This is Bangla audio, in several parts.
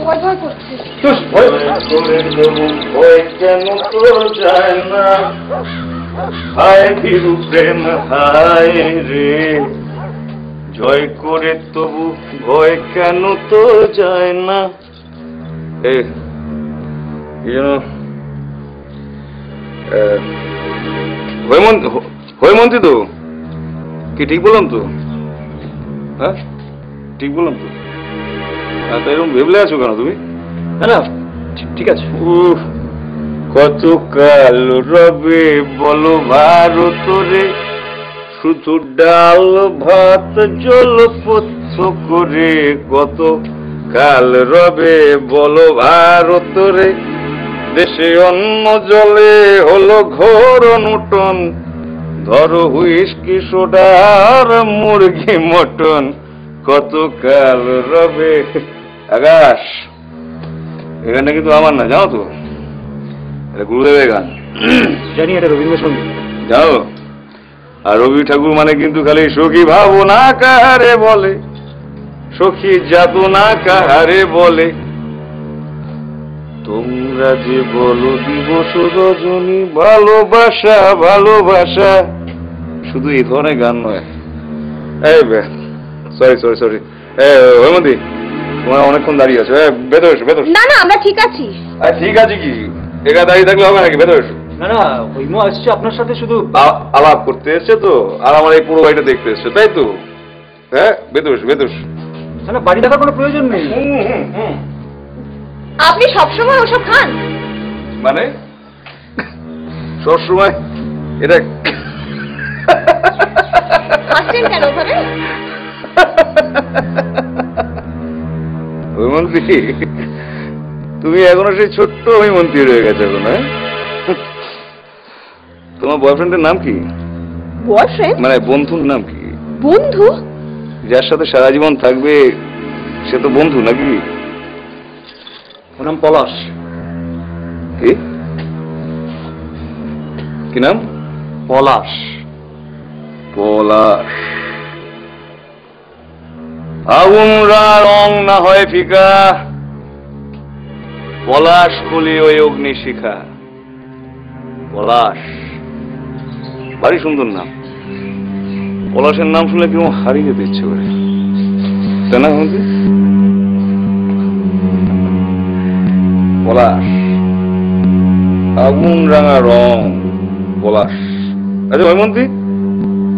ভয় ভয় করছে। ভয় কেন তো যায় না, হায় ভীরু প্রেম হায় রে, জয় করে তবু ভয় কেন তো যায় না। এই যেন হৈমন্তী তো কি ঠিক বললাম তো? হ্যাঁ ঠিক বললাম তো? তাই এরকম ভেবলে আছো কেন তুমি? না না ঠিক আছে। কত কাল রবে বলো ভারত রে, শুধু ডাল ভাত জলপথ্য করে, কত কাল রবে বলো ভারত রে, দেশে অন্ন জলে হলো ঘোর অনুটন, ধরো হুইস্কি সোডার মুরগি মটন, কত কাল রবে। আকাশ এখানটা কিন্তু আমার না, জানো তো? এটা গুরুদেবের গান। জানি, এটা রবীন্দ্রসঙ্গীত জানো? আর রবি ঠাকুর মানে কিন্তু খালি সখী ভাবনা কাহারে বলে, সখী যাতনা কাহারে বলে, তোমরা যে বলো দিবস রজনী ভালোবাসা ভালোবাসা, শুধু এই ধরনের গান নয়। সরি সরি সরি, হৈমন্তী তোমার অনেকক্ষণ দাঁড়িয়ে আছো। ভেতর এসো ভেতর। না না আমরা ঠিক আছি। ঠিক আছে কি একা দাঁড়িয়ে থাকলে হবে নাকি? ভেতর এসো। না না হৈমু আসছে আপনার সাথে শুধু আলাপ করতে এসছে তো, আর আমার এই পুরো বাড়িটা দেখতে এসছে, তাই তো? হ্যাঁ ভেতর এসো ভেতর এসো। না বাড়ি দেখার কোনো প্রয়োজন নেই। আপনি সবসময় ওসব খান? মানে সবসময় এটা হাসছেন কেন ওখানে? হৈমন্তী তুমি এখনো সেই ছোট্ট হৈমন্তী রয়ে গেছে এখন। হ্যাঁ তোমার বয়ফ্রেন্ডের নাম কি? বয়ফ্রেন্ড মানে বন্ধুর নাম কি? বন্ধু? যার সাথে সারা জীবন থাকবে সে তো বন্ধু নাকি? ওর নাম পলাশ। কি নাম? পলাশ। পলাশ। আগুনরা রং না হয় ফিকা, পলাশ কলি ওই অগ্নিশিখা। পলাশ ভারী সুন্দর নাম। পলাশের নাম শুনলে কেউ হারিয়ে যেতে ইচ্ছে করে, তাই না? পলাশ, আগুন রাঙা রং, পলাশ। আচ্ছা হৈমন্তী,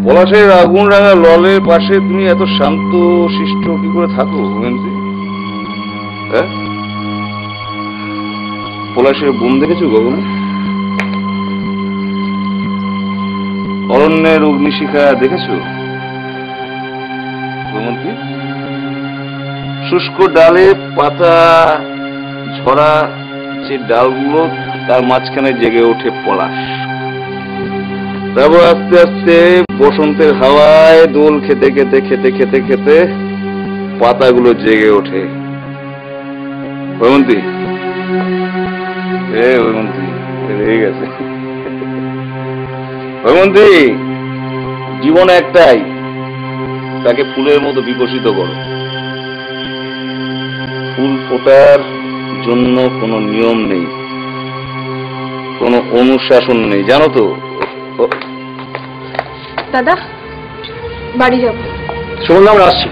পলাশের আগুন রাঙা ললের পাশে তুমি এত শান্ত শিষ্ট কি করে থাকো হৈমন্তী? হ্যাঁ পলাশের বোন দেখেছো কখনো? অরণ্যের অগ্নিশিখা দেখেছো হৈমন্তী? শুষ্ক ডালে পাতা ঝরা যে ডালগুলো, তার মাঝখানে জেগে ওঠে পলাশ। তারপর আস্তে আস্তে বসন্তের হাওয়ায় দোল খেতে খেতে খেতে খেতে খেতে পাতাগুলো জেগে ওঠে। হৈমন্তী হৈমন্তী হয়ে গেছে। হৈমন্তী জীবন একটাই, তাকে ফুলের মতো বিকশিত করো। ফুল ফোটার জন্য কোনো নিয়ম নেই, কোনো অনুশাসন নেই, জানো তো? দাদা বাড়ি যাব। শুনুন আমরা আসছি।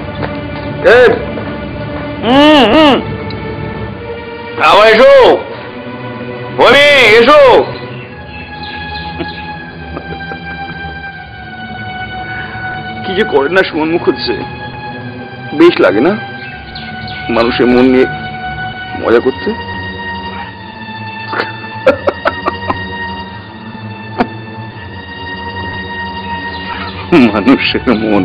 আবার এসো বলি, এসো। কি যে করেন না সুমন মুখুজ্জে, বেশ লাগে না মানুষের মন নিয়ে মজা করতে? মানুষের মন